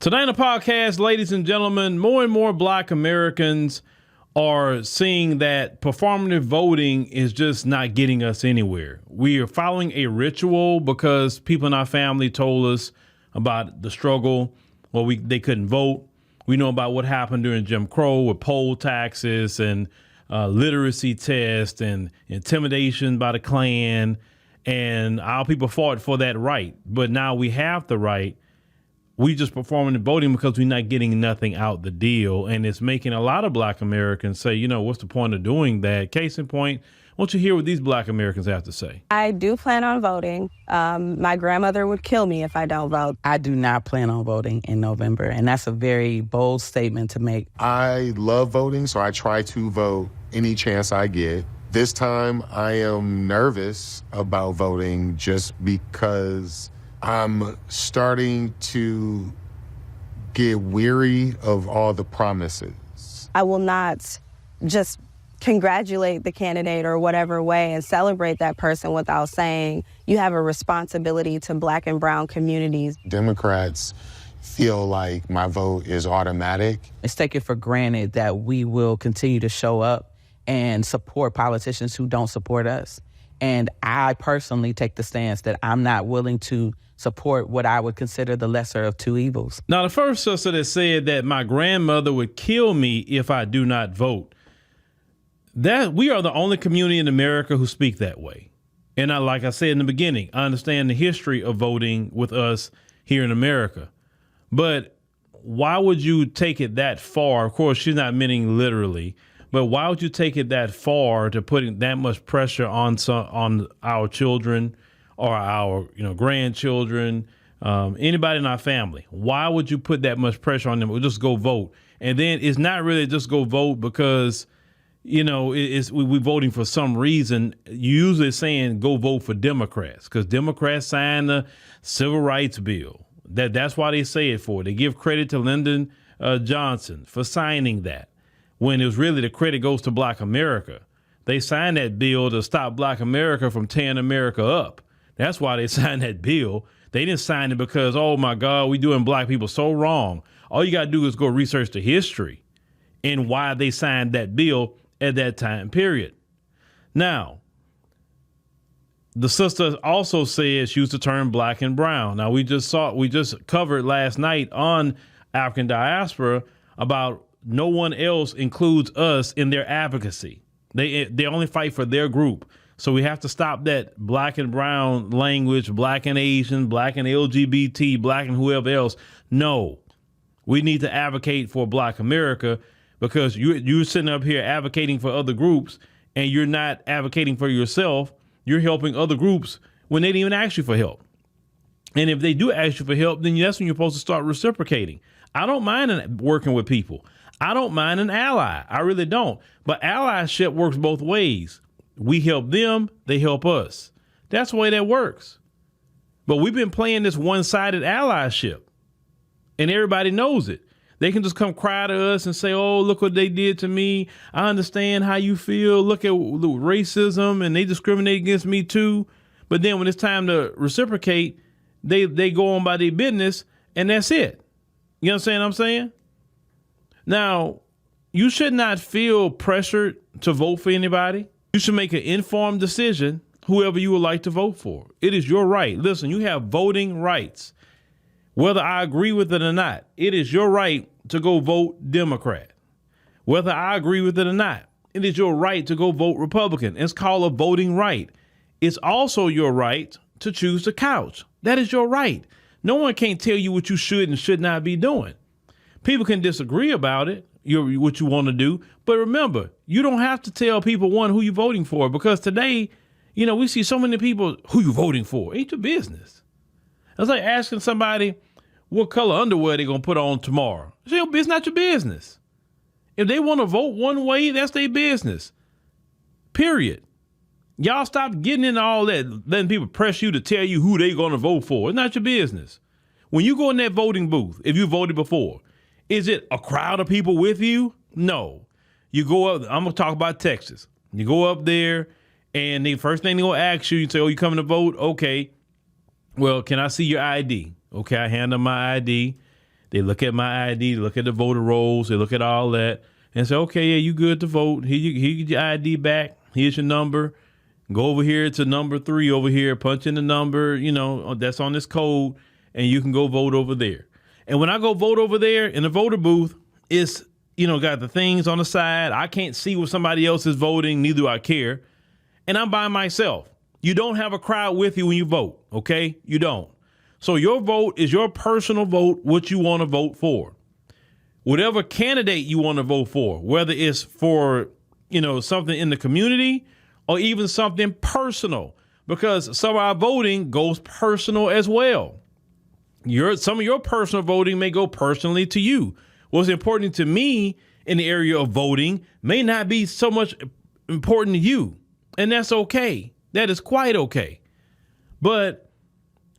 Today on the podcast, ladies and gentlemen, more and more Black Americans are seeing that performative voting is just not getting us anywhere. We are following a ritual because people in our family told us about the struggle. Well, they couldn't vote. We know about what happened during Jim Crow with poll taxes and literacy tests and intimidation by the Klan. And our people fought for that right. But now we have the right. We just performing and voting because we're not getting nothing out the deal. And it's making a lot of Black Americans say, you know, what's the point of doing that? Case in point, won't you hear what these Black Americans have to say? I do plan on voting. My grandmother would kill me if I don't vote. I do not plan on voting in November, and that's a very bold statement to make. I love voting, so I try to vote any chance I get. This time, I am nervous about voting just because I'm starting to get weary of all the promises. I will not just congratulate the candidate or whatever way and celebrate that person without saying you have a responsibility to Black and brown communities. Democrats feel like my vote is automatic. It's taken for granted that we will continue to show up and support politicians who don't support us. And I personally take the stance that I'm not willing to support what I would consider the lesser of two evils. Now, the first sister that said that my grandmother would kill me if I do not vote, that we are the only community in America who speak that way. And like I said in the beginning, I understand the history of voting with us here in America. But why would you take it that far? Of course, she's not meaning literally. But why would you take it that far to putting that much pressure on our children or our grandchildren, anybody in our family? Why would you put that much pressure on them? We'll just go vote. And then it's not really just go vote because, we're voting for some reason. Usually saying go vote for Democrats because Democrats signed the Civil Rights Bill. That's why they say it for. They give credit to Lyndon Johnson for signing that, when it was really the credit goes to Black America. They signed that bill to stop Black America from tearing America up. That's why they signed that bill. They didn't sign it because, oh my God, we doing Black people so wrong. All you got to do is go research the history and why they signed that bill at that time period. Now, the sister also said she used to turn Black and brown. Now, we just covered last night on African Diaspora about no one else includes us in their advocacy. They only fight for their group. So we have to stop that Black and brown language, Black and Asian, Black and LGBT, Black and whoever else. No, we need to advocate for Black America because you're sitting up here advocating for other groups and you're not advocating for yourself. You're helping other groups when they didn't even ask you for help. And if they do ask you for help, then that's when you're supposed to start reciprocating. I don't mind working with people. I don't mind an ally. I really don't. But allyship works both ways. We help them, they help us. That's the way that works. But we've been playing this one-sided allyship, and everybody knows it. They can just come cry to us and say, oh, look what they did to me. I understand how you feel. Look at racism, and they discriminate against me too. But then when it's time to reciprocate, they go on by their business, and that's it. You understand what I'm saying? Now, you should not feel pressured to vote for anybody. You should make an informed decision, whoever you would like to vote for. It is your right. Listen, you have voting rights. Whether I agree with it or not, it is your right to go vote Democrat. Whether I agree with it or not, it is your right to go vote Republican. It's called a voting right. It's also your right to choose the couch. That is your right. No one can tell you what you should and should not be doing. People can disagree about it, what you want to do. But remember, you don't have to tell people, who you're voting for, because today, we see so many people, who you voting for? Ain't your business. It's like asking somebody what color underwear they're going to put on tomorrow. It's not your business. If they want to vote one way, that's their business. Period. Y'all stop getting into all that, letting people press you to tell you who they're going to vote for. It's not your business. When you go in that voting booth, if you voted before, is it a crowd of people with you? No. You go up, I'm going to talk about Texas. You go up there, and the first thing they're going to ask you, you say, oh, you coming to vote? Okay. Well, can I see your ID? Okay, I hand them my ID. They look at my ID, look at the voter rolls, they look at all that, and say, okay, yeah, you good to vote. Here you get your ID back. Here's your number. Go over here to number 3 over here, punch in the number, that's on this code, and you can go vote over there. And when I go vote over there in the voter booth, it's, got the things on the side. I can't see what somebody else is voting, neither do I care. And I'm by myself. You don't have a crowd with you when you vote, okay? You don't. So your vote is your personal vote, what you want to vote for. Whatever candidate you want to vote for, whether it's for, something in the community or even something personal, because some of our voting goes personal as well. Some of your personal voting may go personally to you. What's important to me in the area of voting may not be so much important to you. And that's okay. That is quite okay. But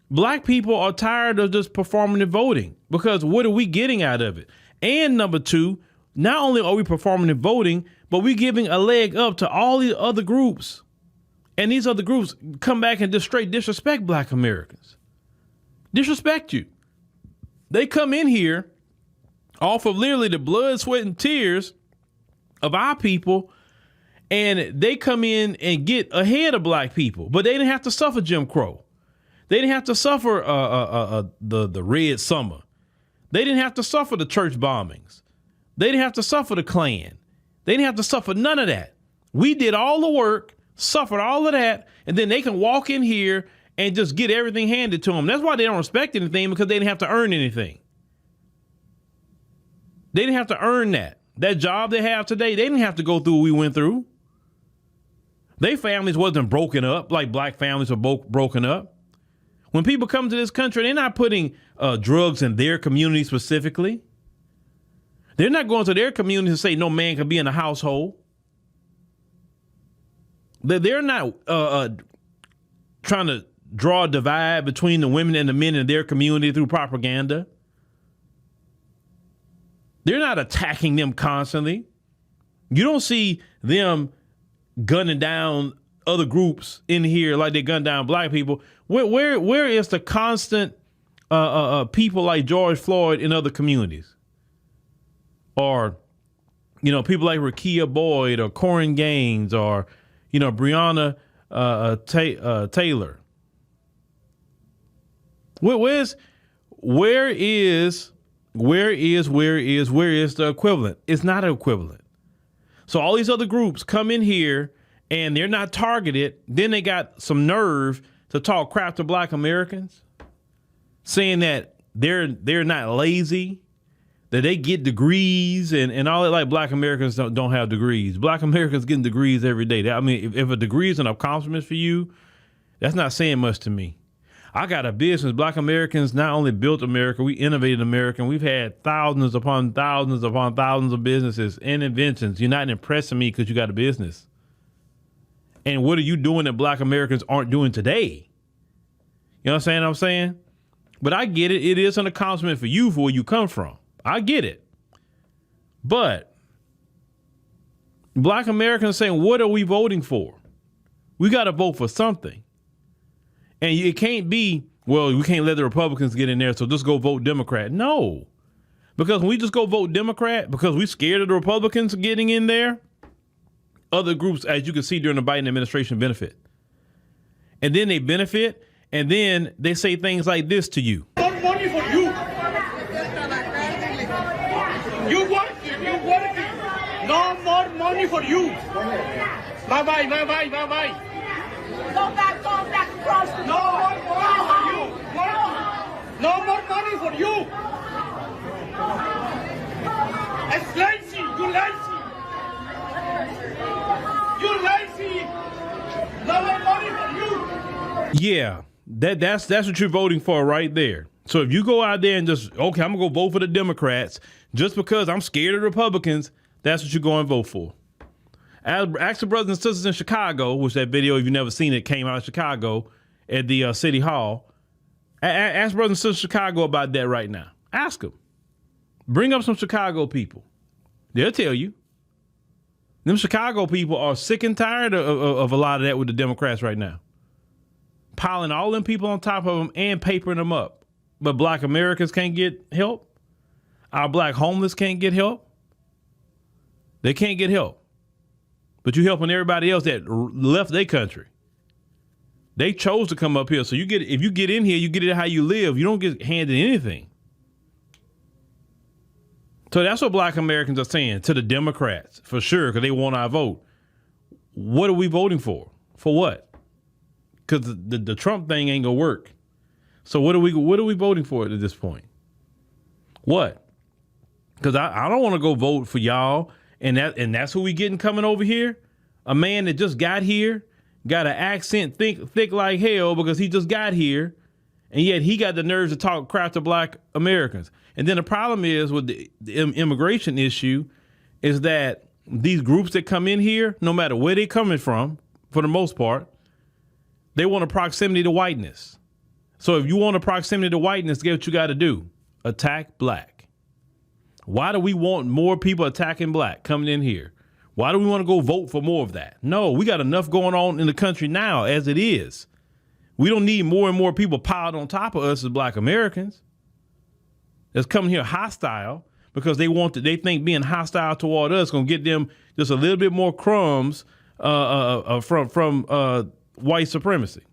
black people are tired of just performing and voting, because what are we getting out of it? And number 2, not only are we performing and voting, but we're giving a leg up to all these other groups. And these other groups come back and just straight disrespect black Americans. Disrespect you. They come in here off of literally the blood, sweat, and tears of our people, and they come in and get ahead of black people. But they didn't have to suffer Jim Crow. They didn't have to suffer the Red Summer. They didn't have to suffer the church bombings. They didn't have to suffer the Klan. They didn't have to suffer none of that. We did all the work, suffered all of that, and then they can walk in here and just get everything handed to them. That's why they don't respect anything, because they didn't have to earn anything. They didn't have to earn that. That job they have today, they didn't have to go through what we went through. Their families wasn't broken up like black families are broken up. When people come to this country, they're not putting drugs in their community specifically. They're not going to their community and say no man can be in a household. They're not trying to draw a divide between the women and the men in their community through propaganda. They're not attacking them constantly. You don't see them gunning down other groups in here like they gun down black people. Where is the constant people like George Floyd in other communities? Or, people like Rakia Boyd or Corin Gaines or, Breonna Taylor. Where is the equivalent? It's not an equivalent. So all these other groups come in here and they're not targeted. Then they got some nerve to talk crap to black Americans, saying that they're not lazy, that they get degrees and all that. Like black Americans don't have degrees. Black Americans getting degrees every day. I mean, if a degree is an accomplishment for you, that's not saying much to me. I got a business. Black Americans not only built America, we innovated America. And we've had thousands upon thousands upon thousands of businesses and inventions. You're not impressing me because you got a business. And what are you doing that black Americans aren't doing today? You know what I'm saying? But I get it. It is an accomplishment for you for where you come from. I get it. But black Americans saying, what are we voting for? We got to vote for something. And it can't be, well, we can't let the Republicans get in there, so just go vote Democrat. No. Because when we just go vote Democrat, because we're scared of the Republicans getting in there, other groups, as you can see during the Biden administration, benefit. And then they benefit, and then they say things like this to you. More money for you. You working. No more money for you. Bye-bye. Go back across the board. No more money for you. It's lazy. You lazy. No more money for you. Yeah, that's what you're voting for right there. So if you go out there and just, okay, I'm going to go vote for the Democrats just because I'm scared of Republicans, that's what you're going to vote for. Ask the brothers and sisters in Chicago, which that video, if you've never seen it, came out of Chicago at the City Hall. Ask brothers and sisters in Chicago about that right now. Ask them. Bring up some Chicago people. They'll tell you. Them Chicago people are sick and tired of a lot of that with the Democrats right now. Piling all them people on top of them and papering them up. But black Americans can't get help? Our black homeless can't get help. They can't get help. But you helping everybody else that left their country. They chose to come up here. So if you get in here, you get it how you live. You don't get handed anything. So that's what black Americans are saying to the Democrats, for sure, because they want our vote. What are we voting for? For what? Because the Trump thing ain't gonna work. So what are we voting for at this point? What? Because I don't want to go vote for y'all, and that's who we getting coming over here. A man that just got here, got an accent thick like hell because he just got here, and yet he got the nerves to talk crap to black Americans. And then the problem is with the immigration issue is that these groups that come in here, no matter where they're coming from, for the most part, they want a proximity to whiteness. So if you want a proximity to whiteness, guess what you got to do? Attack black. Why do we want more people attacking black coming in here? Why do we want to go vote for more of that? No, we got enough going on in the country now as it is. We don't need more and more people piled on top of us as black Americans that's coming here hostile because they think being hostile toward us going to get them just a little bit more crumbs from white supremacy.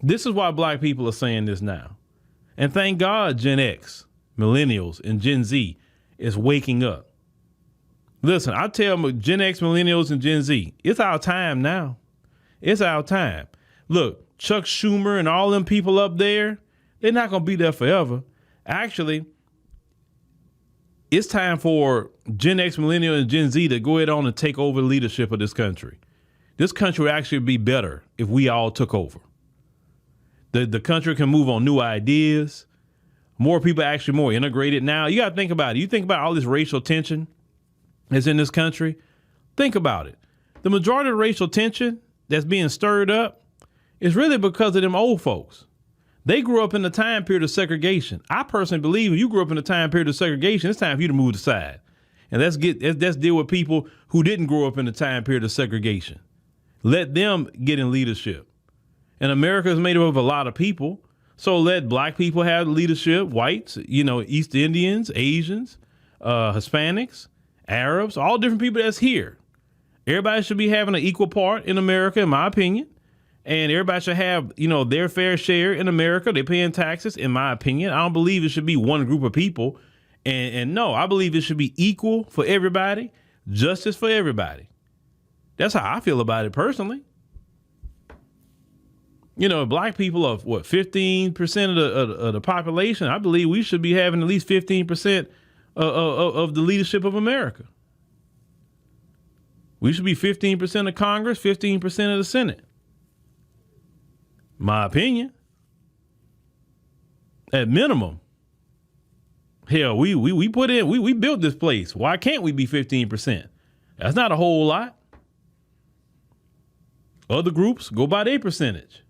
This is why black people are saying this now. And thank God Gen X, Millennials, and Gen Z is waking up. Listen, I tell Gen X, Millennials, and Gen Z, it's our time now. It's our time. Look, Chuck Schumer and all them people up there, they're not going to be there forever. Actually, it's time for Gen X, Millennial, and Gen Z to go ahead on and take over the leadership of this country. This country would actually be better if we all took over. The country can move on new ideas. More people are actually more integrated now. You got to think about it. You think about all this racial tension that's in this country. Think about it. The majority of the racial tension that's being stirred up is really because of them old folks. They grew up in the time period of segregation. I personally believe if you grew up in the time period of segregation, it's time for you to move aside. And let's deal with people who didn't grow up in the time period of segregation. Let them get in leadership. And America is made up of a lot of people. So let black people have leadership, whites, East Indians, Asians, Hispanics, Arabs, all different people that's here. Everybody should be having an equal part in America, in my opinion. And everybody should have, their fair share in America. They're paying taxes, in my opinion. I don't believe it should be one group of people. And no, I believe it should be equal for everybody, justice for everybody. That's how I feel about it personally. Black people are 15% of the population. I believe we should be having at least 15% of the leadership of America. We should be 15% of Congress, 15% of the Senate. My opinion. At minimum. Hell, we put in, we built this place. Why can't we be 15%? That's not a whole lot. Other groups go by their percentage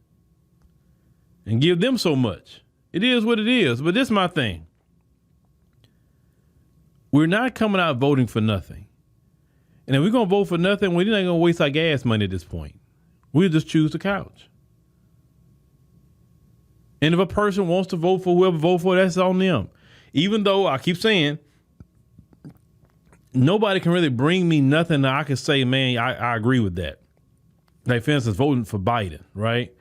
and give them so much. It is what it is. But this is my thing. We're not coming out voting for nothing. And if we're going to vote for nothing, we're not going to waste our gas money at this point. We'll just choose the couch. And if a person wants to vote for whoever vote for, that's on them. Even though I keep saying, nobody can really bring me nothing that I can say, man, I agree with that. Like, for instance, voting for Biden, right?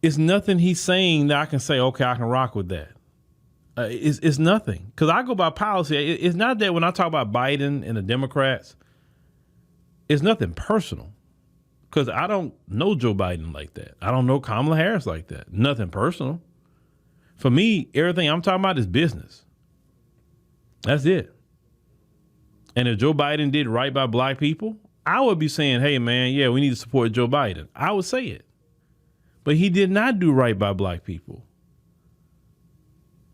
It's nothing he's saying that I can say, okay, I can rock with that. It's nothing. Because I go by policy. It's not that when I talk about Biden and the Democrats, it's nothing personal. Because I don't know Joe Biden like that. I don't know Kamala Harris like that. Nothing personal. For me, everything I'm talking about is business. That's it. And if Joe Biden did right by black people, I would be saying, hey, man, yeah, we need to support Joe Biden. I would say it. But he did not do right by black people.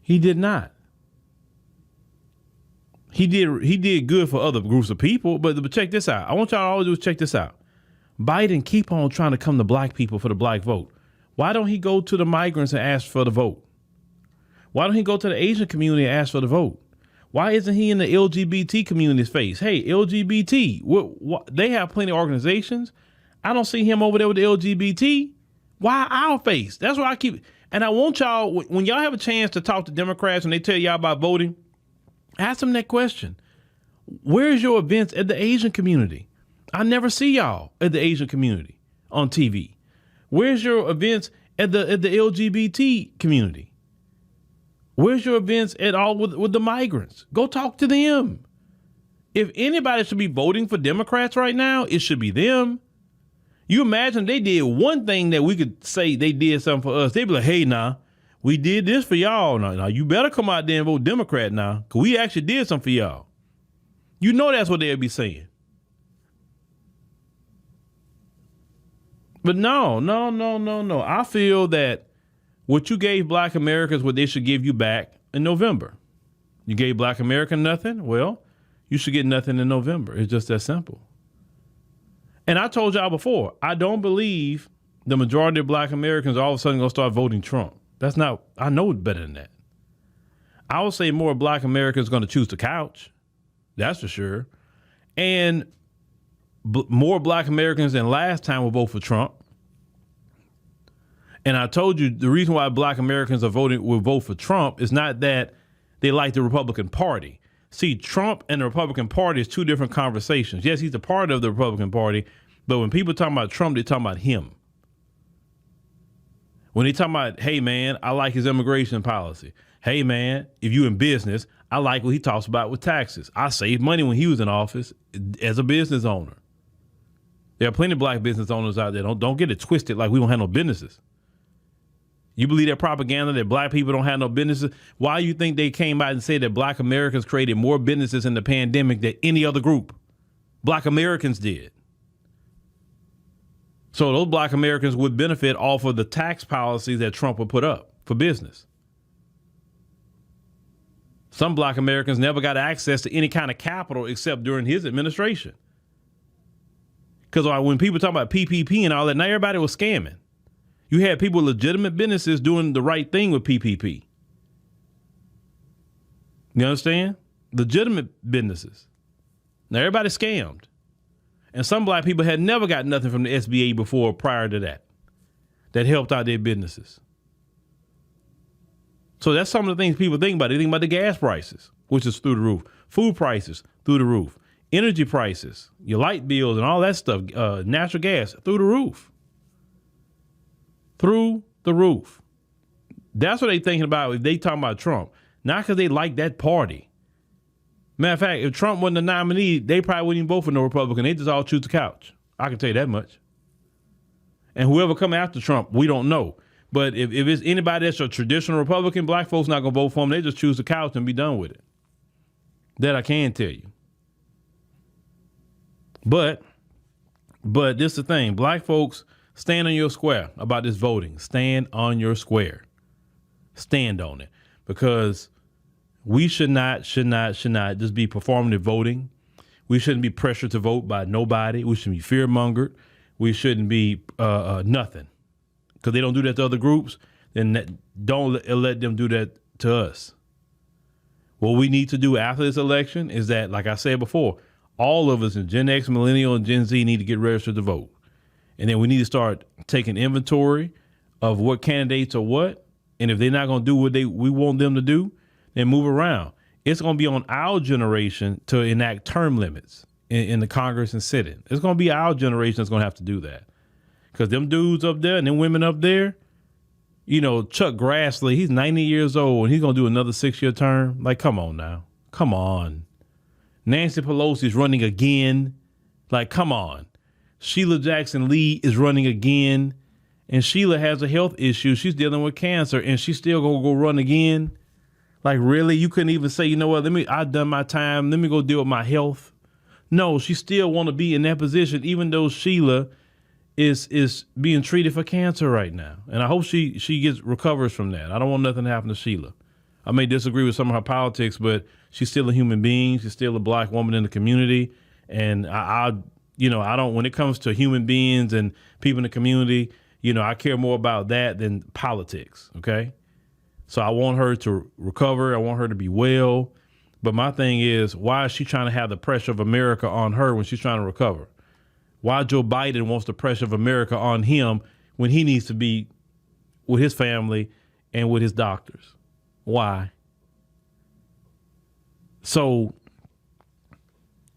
He did not. He did good for other groups of people, but check this out. I want y'all to always do check this out. Biden keep on trying to come to black people for the black vote. Why don't he go to the migrants and ask for the vote? Why don't he go to the Asian community and ask for the vote? Why isn't he in the LGBT community's face? Hey, LGBT, they have plenty of organizations. I don't see him over there with the LGBT. Why our face? That's why I keep, And I want y'all, when y'all have a chance to talk to Democrats and they tell y'all about voting, ask them that question. Where's your events at the Asian community? I never see y'all at the Asian community on TV. Where's your events at the LGBT community? Where's your events at all with the migrants? Go talk to them. If anybody should be voting for Democrats right now, it should be them. You imagine they did one thing that we could say they did something for us. They'd be like, hey, nah, we did this for y'all. Now you better come out there and vote Democrat now, because we actually did something for y'all. You know that's what they'd be saying. But no. I feel that what you gave Black Americans, what they should give you back in November. You gave Black America nothing? Well, you should get nothing in November. It's just that simple. And I told y'all before, I don't believe the majority of Black Americans are all of a sudden going to start voting Trump. That's not, I know it better than that. I would say more Black Americans are going to choose the couch. That's for sure. And more Black Americans than last time will vote for Trump. And I told you the reason why Black Americans will vote for Trump is not that they like the Republican Party. See, Trump and the Republican Party is two different conversations. Yes, he's a part of the Republican Party, but when people talk about Trump, they're talking about him. When they talk about, hey, man, I like his immigration policy. Hey, man, if you in business, I like what he talks about with taxes. I saved money when he was in office as a business owner. There are plenty of Black business owners out there. Don't get it twisted like we don't have no businesses. You believe that propaganda that Black people don't have no businesses? Why you think they came out and said that Black Americans created more businesses in the pandemic than any other group? Black Americans did. So those Black Americans would benefit off of the tax policies that Trump would put up for business. Some Black Americans never got access to any kind of capital except during his administration. Because when people talk about PPP and all that, not everybody was scamming. You had people with legitimate businesses doing the right thing with PPP. You understand? Legitimate businesses. Now, everybody scammed. And some Black people had never got nothing from the SBA before or prior to that helped out their businesses. So that's some of the things people think about. They think about the gas prices, which is through the roof. Food prices, through the roof. Energy prices, your light bills and all that stuff, natural gas, through the roof. Through the roof. That's what they thinking about if they talking about Trump. Not because they like that party. Matter of fact, if Trump wasn't the nominee, they probably wouldn't even vote for no Republican. They just all choose the couch. I can tell you that much. And whoever come after Trump, we don't know. But if it's anybody that's a traditional Republican, Black folks not going to vote for him. They just choose the couch and be done with it. That I can tell you. But this is the thing. Black folks, stand on your square about this voting. Stand on your square. Stand on it. Because we should not just be performative voting. We shouldn't be pressured to vote by nobody. We shouldn't be fear-mongered. We shouldn't be nothing. Because they don't do that to other groups, then don't let them do that to us. What we need to do after this election is that, like I said before, all of us in Gen X, Millennial, and Gen Z need to get registered to vote. And then we need to start taking inventory of what candidates are what. And if they're not going to do what we want them to do, then move around. It's going to be on our generation to enact term limits in the Congress and Senate. It's going to be our generation that's going to have to do that. Because them dudes up there and them women up there, you know, Chuck Grassley, he's 90 years old and he's going to do another 6-year term. Like, come on now. Come on. Nancy Pelosi's running again. Like, come on. Sheila Jackson Lee is running again. And Sheila has a health issue. She's dealing with cancer and she's still going to go run again. Like, really? You couldn't even say, you know what, I've done my time. Let me go deal with my health. No, she still want to be in that position, even though Sheila is being treated for cancer right now. And I hope she recovers from that. I don't want nothing to happen to Sheila. I may disagree with some of her politics, but she's still a human being. She's still a Black woman in the community. And I don't, when it comes to human beings and people in the community, you know, I care more about that than politics. Okay. So I want her to recover. I want her to be well. But my thing is, why is she trying to have the pressure of America on her when she's trying to recover? Why Joe Biden wants the pressure of America on him when he needs to be with his family and with his doctors. Why? So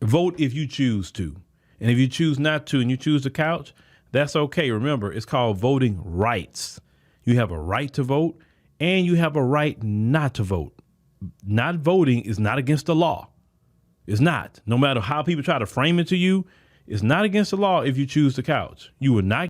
vote if you choose to. And if you choose not to and you choose the couch, that's okay. Remember, it's called voting rights. You have a right to vote and you have a right not to vote. Not voting is not against the law. It's not. No matter how people try to frame it to you, it's not against the law if you choose the couch. You will not